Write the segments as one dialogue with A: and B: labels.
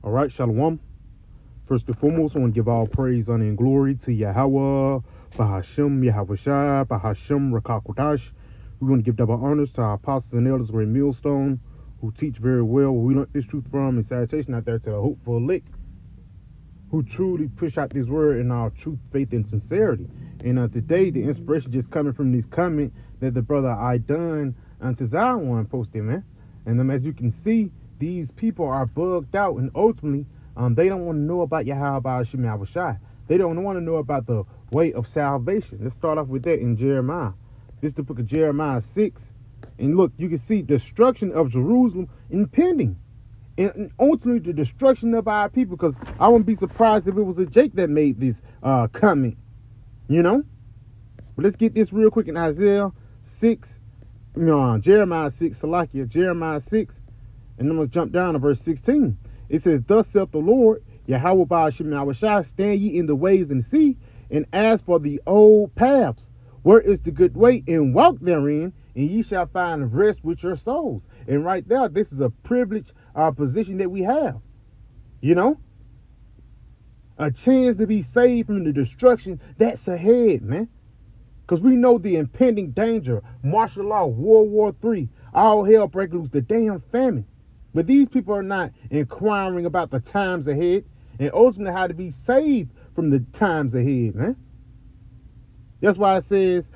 A: All right, Shalom. First and foremost, I want to give all praise, honor, and glory to Yahweh, Bahashim, Yahweh Bahashim, Rakakwadash. We want to give double honors to our apostles and elders, Great Millstone, who teach very well, where we learned this truth from, and salutation out there to the hopeful elect, who truly push out this word in our truth, faith, and sincerity. And today, the inspiration just coming from this comment that the brother I done to Zion posted, man. And as you can see, these people are bugged out, and ultimately, they don't want to know about Yahweh Shem Yahushai. They don't want to know about the way of salvation. Let's start off with that in Jeremiah. This is the book of Jeremiah 6. And look, you can see destruction of Jerusalem impending. And ultimately the destruction of our people, because I wouldn't be surprised if it was a Jake that made this comment, you know. But let's get this real quick in Isaiah 6, Jeremiah 6, Salakia, Jeremiah 6, and I'm going to jump down to verse 16. It says, "Thus saith the Lord, Yahweh Ba'ashem Yahushai, stand ye in the ways and see, and ask for the old paths, where is the good way, and walk therein, and ye shall find rest with your souls." And right there, this is a privileged position that we have, you know, a chance to be saved from the destruction that's ahead, man. Because we know the impending danger, martial law, World War III, all hell break loose, the damn famine. But these people are not inquiring about the times ahead and ultimately how to be saved from the times ahead, man. That's why it says,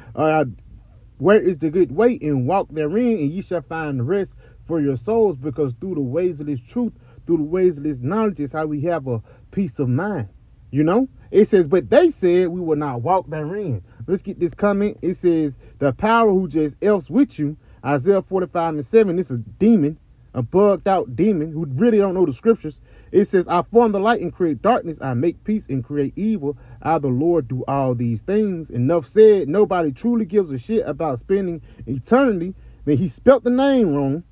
A: where is the good way, and walk therein, and ye shall find rest for your souls, because through the ways of this truth, through the ways of this knowledge is how we have a peace of mind, you know. It says, but they said we will not walk therein. Let's get this comment. It says, the power who just else with you, Isaiah 45:7, this is a demon, a bugged out demon who really don't know the scriptures. It says, I form the light and create darkness. I make peace and create evil. I, the Lord, do all these things. Enough said. Nobody truly gives a shit about spending eternity. Then he spelt the name wrong,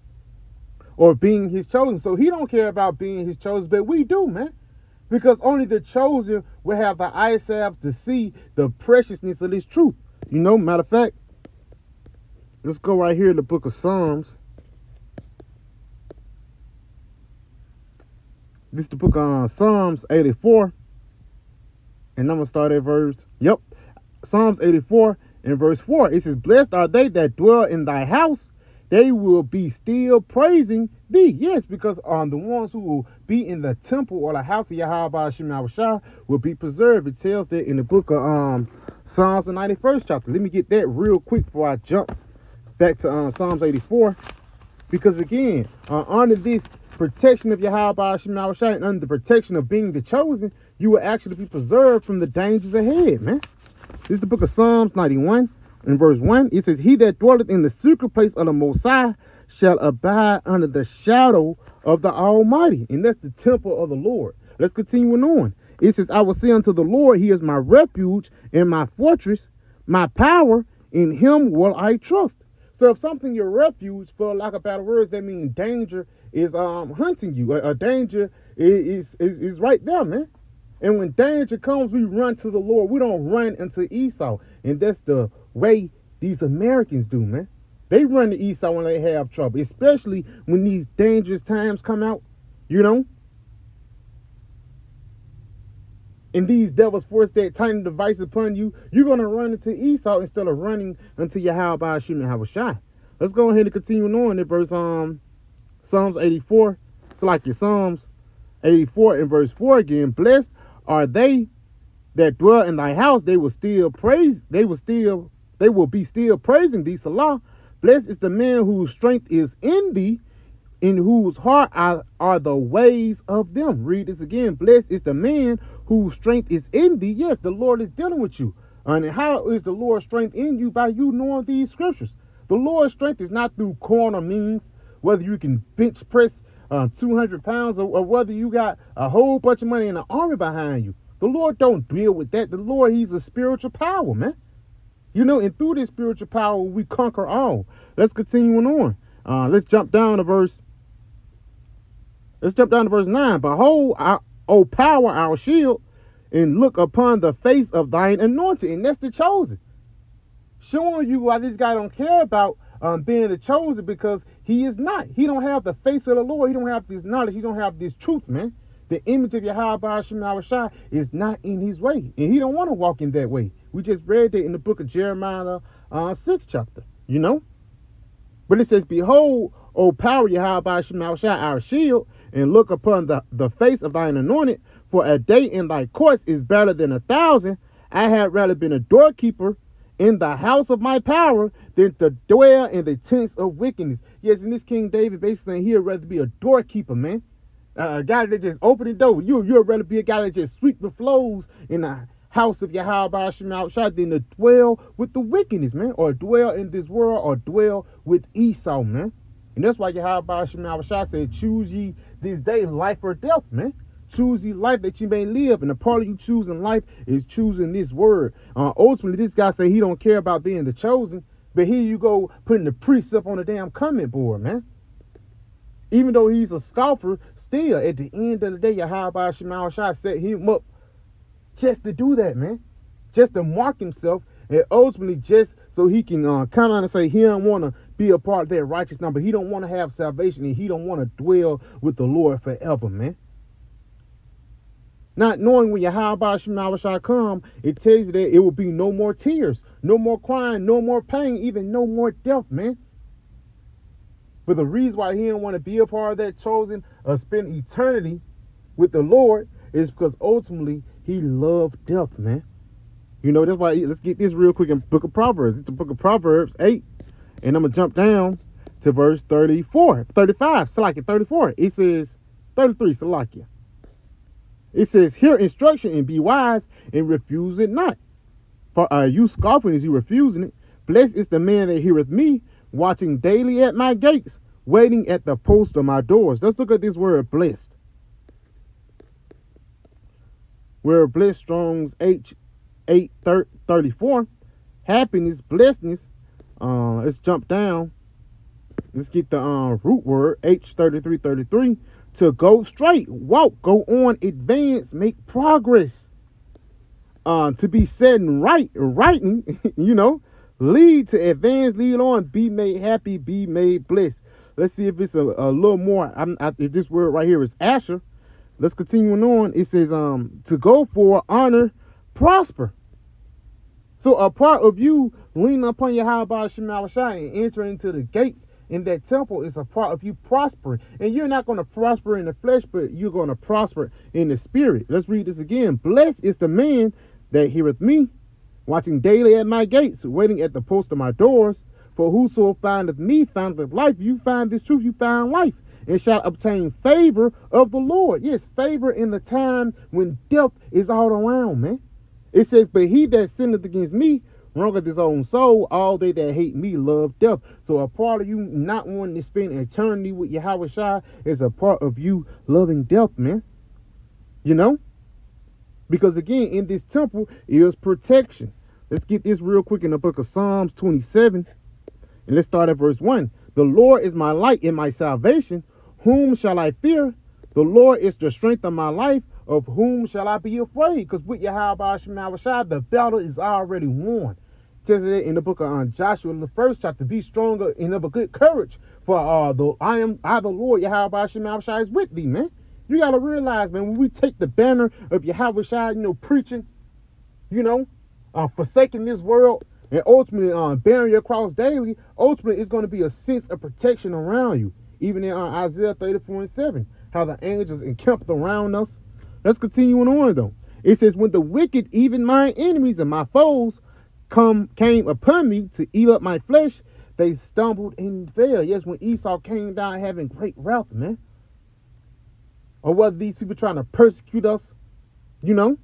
A: or being his chosen. So he don't care about being his chosen, but we do, man. Because only the chosen will have the eye salves to see the preciousness of this truth. You know, matter of fact, let's go right here in the book of Psalms. This is the book of Psalms 84. And I'm going to start at Psalms 84 and verse 4. It says, blessed are they that dwell in thy house. They will be still praising thee. Yes, because the ones who will be in the temple or the house of Yahweh Shem Yahushai will be preserved. It tells that in the book of Psalms, the 91st chapter. Let me get that real quick before I jump back to Psalms 84. Because again, under this protection of Yahweh Shem Yahushai and under the protection of being the chosen, you will actually be preserved from the dangers ahead, man. This is the book of Psalms 91 and verse 1. It says, he that dwelleth in the secret place of the Most High shall abide under the shadow of the Almighty. And that's the temple of the Lord. Let's continue on. It says, I will say unto the Lord, he is my refuge and my fortress, my power, in him will I trust. So if something your refuge, for lack of better words, that means danger is hunting you. A danger is right there, man. And when danger comes, we run to the Lord. We don't run into Esau. And that's the way these Americans do, man. They run to Esau when they have trouble, especially when these dangerous times come out, you know. And these devils force that tiny device upon you. You're going to run into Esau instead of running unto Yahweh Shem Yahushai. Let's go ahead and continue on in verse Psalms 84. It's like your Psalms 84 and verse 4 again. Blessed are they that dwell in thy house. They will still praise. They will be still praising thee. Salah. Blessed is the man whose strength is in thee, in whose heart are the ways of them. Read this again. Blessed is the man whose strength is in thee. Yes, the Lord is dealing with you. And how is the Lord's strength in you? By you knowing these scriptures. The Lord's strength is not through carnal means, whether you can bench press 200 pounds or whether you got a whole bunch of money in the army behind you. The Lord don't deal with that. The Lord, he's a spiritual power, man. You know, and through this spiritual power, we conquer all. Let's continue on. Let's jump down to verse 9. Behold, O power, our shield, and look upon the face of thine anointed. And that's the chosen. Showing you why this guy don't care about being the chosen, because he is not. He don't have the face of the Lord. He don't have this knowledge. He don't have this truth, man. The image of Yahweh Shai is not in his way. And he don't want to walk in that way. We just read that in the book of Jeremiah 6th chapter, you know. But it says, behold, O power Yahweh Shai, our shield, and look upon the face of thine anointed, for a day in thy courts is better than 1,000. I had rather been a doorkeeper in the house of my power than to dwell in the tents of wickedness. Yes, in this King David basically he'd rather be a doorkeeper, man. A guy that just open the door. You'd rather be a guy that just sweep the floors in the house of Yahweh Shai than to dwell with the wickedness, man, or dwell in this world, or dwell with Esau, man. And that's why Yahweh Shai said, choose ye this day life or death, man. Choose ye life that you may live. And the part of you choosing life is choosing this word. Ultimately, this guy said he don't care about being the chosen. But here you go putting the precept on the damn comment board, man. Even though he's a scoffer, still, at the end of the day, Yahweh Shai set him up just to do that, man. Just to mark himself. And ultimately just so he can come out and say he don't want to be a part of that righteous number. He don't want to have salvation. And he don't want to dwell with the Lord forever, man. Not knowing when Yahweh Shai come, it tells you that it will be no more tears, no more crying, no more pain, even no more death, man. But the reason why he didn't want to be a part of that chosen or spend eternity with the Lord is because ultimately he loved death, man. You know, that's why, let's get this real quick in the book of Proverbs. It's the book of Proverbs 8. And I'm going to jump down to verse 35. Salakia, 34. It says, 33, Salakia. It says, hear instruction and be wise and refuse it not. For you scoffing as you refusing it. Blessed is the man that heareth me, watching daily at my gates, waiting at the post of my doors. Let's look at this word blessed. Word blessed, Strong's H834. Happiness, blessedness. Let's jump down. Let's get the root word, H3333. To go straight, walk, go on, advance, make progress. To be said and writing, you know, lead to advance, lead on, be made happy, be made blessed. Let's see if it's a little more. If this word right here is Asher, let's continue on. It says, to go for, honor, prosper. So a part of you leaning upon Yahweh Shai and entering into the gates in that temple is a part of you prospering. And you're not going to prosper in the flesh, but you're going to prosper in the spirit. Let's read this again. Blessed is the man that heareth me, watching daily at my gates, waiting at the post of my doors. For whoso findeth me findeth life. You find this truth, you find life, and shall obtain favor of the Lord. Yes, favor in the time when death is all around, man. It says, but he that sinneth against me wrongeth his own soul. All they that hate me love death. So a part of you not wanting to spend eternity with Yahweh Shai is a part of you loving death, man. You know? Because again, in this temple is protection. Let's get this real quick in the book of Psalms 27. And let's start at verse 1. The Lord is my light and my salvation. Whom shall I fear? The Lord is the strength of my life. Of whom shall I be afraid? Because with Yahweh Shai, the battle is already won. It says it in the book of Joshua, the first chapter, be stronger and of a good courage. For I the Lord, Yahweh Shai is with thee, man. You got to realize, man, when we take the banner of Yahweh Shai, you know, preaching, you know, forsaking this world, and ultimately bearing your cross daily, ultimately it's going to be a sense of protection around you. Even in Isaiah 34:7, how the angels encamped around us. Let's continue on, though. It says, when the wicked, even my enemies and my foes, came upon me to eat up my flesh, they stumbled and fell. Yes, when Esau came down having great wrath, man. Or whether these people trying to persecute us, you know,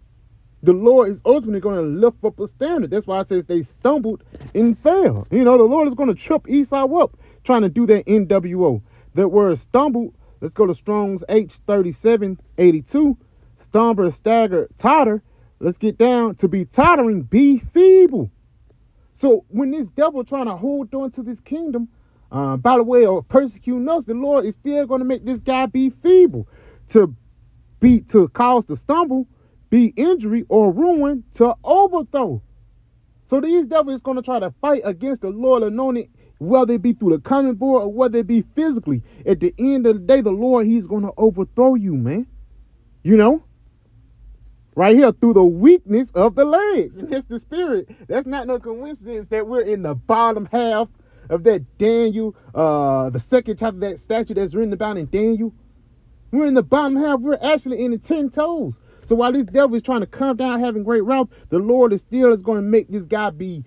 A: the Lord is ultimately going to lift up a standard. That's why it says they stumbled and fell. You know, the Lord is going to trip Esau up trying to do that NWO. That word stumbled, let's go to Strong's H3782. Stumble, stagger, totter. Let's get down to be tottering, be feeble. So when this devil trying to hold on to this kingdom, by the way of persecuting us, the Lord is still going to make this guy be feeble, to cause to stumble, be injury or ruin, to overthrow. So these devils is going to try to fight against the Lord anointed, whether it be through the coming board or whether it be physically. At the end of the day, the Lord, he's going to overthrow you, man. You know, right here, through the weakness of the legs. And it's the spirit. That's not no coincidence that we're in the bottom half of that Daniel, the second chapter of that statue that's written about in Daniel. We're in the bottom half. We're actually in the 10 toes. So while this devil is trying to come down having great wrath, the Lord is going to make this guy be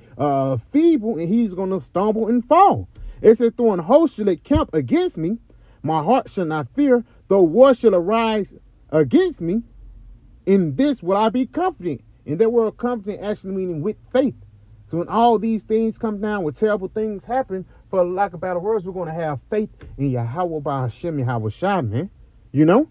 A: feeble, and he's going to stumble and fall. It says, though an host shall encamp against me, my heart shall not fear. Though war shall arise against me, in this will I be confident. And that word confident actually meaning with faith. So when all these things come down, when terrible things happen, for lack of better words, we're going to have faith in Yahweh by Hashem Yahweh Shai, man. You know?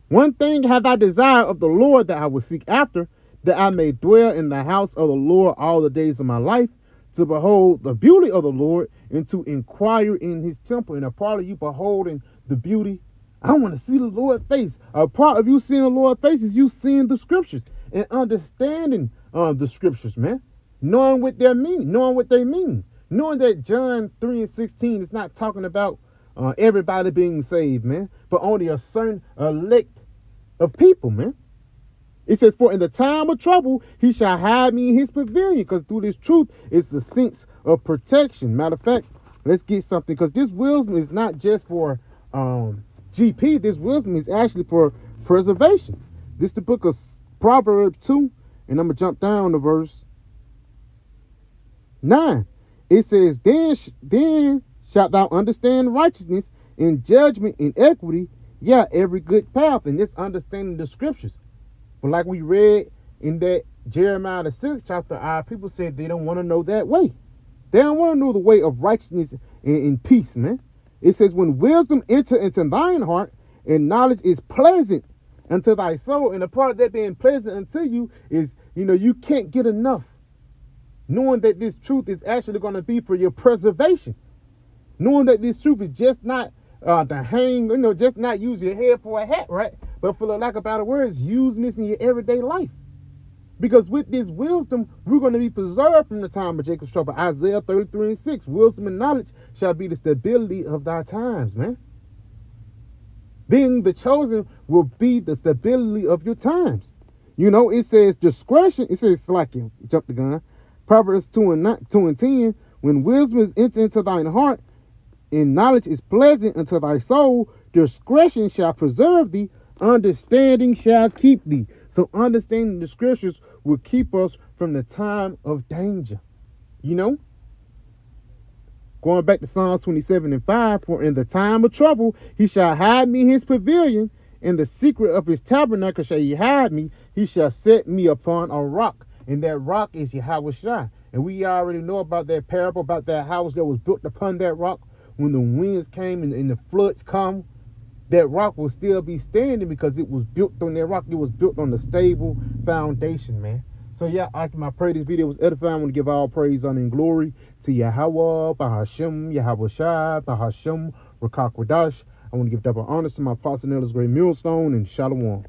A: One thing have I desired of the Lord, that I will seek after, that I may dwell in the house of the Lord all the days of my life, to behold the beauty of the Lord, and to inquire in his temple. And a part of you beholding the beauty, I want to see the Lord's face. A part of you seeing the Lord's face is you seeing the scriptures and understanding the scriptures, man. Knowing what they mean, knowing that John 3:16 is not talking about everybody being saved, man, but only a certain elect of people, man. It says, for in the time of trouble, he shall hide me in his pavilion, because through this truth, it's a sense of protection. Matter of fact, let's get something, because this wisdom is not just for GP. This wisdom is actually for preservation. This is the book of Proverbs 2, and I'm going to jump down to verse 9. It says, then shalt thou understand righteousness and judgment and equity, yeah, every good path. And this understanding the scriptures. But like we read in that Jeremiah the 6th chapter, our people said they don't want to know that way. They don't want to know the way of righteousness and peace, man. It says, when wisdom enter into thine heart, and knowledge is pleasant unto thy soul. And a part of that being pleasant unto you is, you can't get enough. Knowing that this truth is actually going to be for your preservation. Knowing that this truth is just not to hang, just not use your head for a hat, right? But for the lack of better words, using this in your everyday life. Because with this wisdom, we're going to be preserved from the time of Jacob's trouble. Isaiah 33:6, wisdom and knowledge shall be the stability of thy times, man. Being the chosen will be the stability of your times. It says discretion. It says, jump the gun. Proverbs 2:10, when wisdom is entered into thine heart, and knowledge is pleasant unto thy soul, discretion shall preserve thee, understanding shall keep thee. So understanding the scriptures will keep us from the time of danger. Going back to Psalms 27:5, for in the time of trouble he shall hide me in his pavilion, in the secret of his tabernacle shall he hide me, he shall set me upon a rock. And that rock is Yahweh Shai. And we already know about that parable, about that house that was built upon that rock. When the winds came and the floods come, that rock will still be standing because it was built on that rock. It was built on the stable foundation, man. So yeah, I pray this video was edifying. I want to give all praise, honor, and glory to Yahweh, Bahashem, Yahweh Shai, Bahashem, Rakakwadash. I want to give double honors to my apostle, Nellis Great Millstone, and Shalom.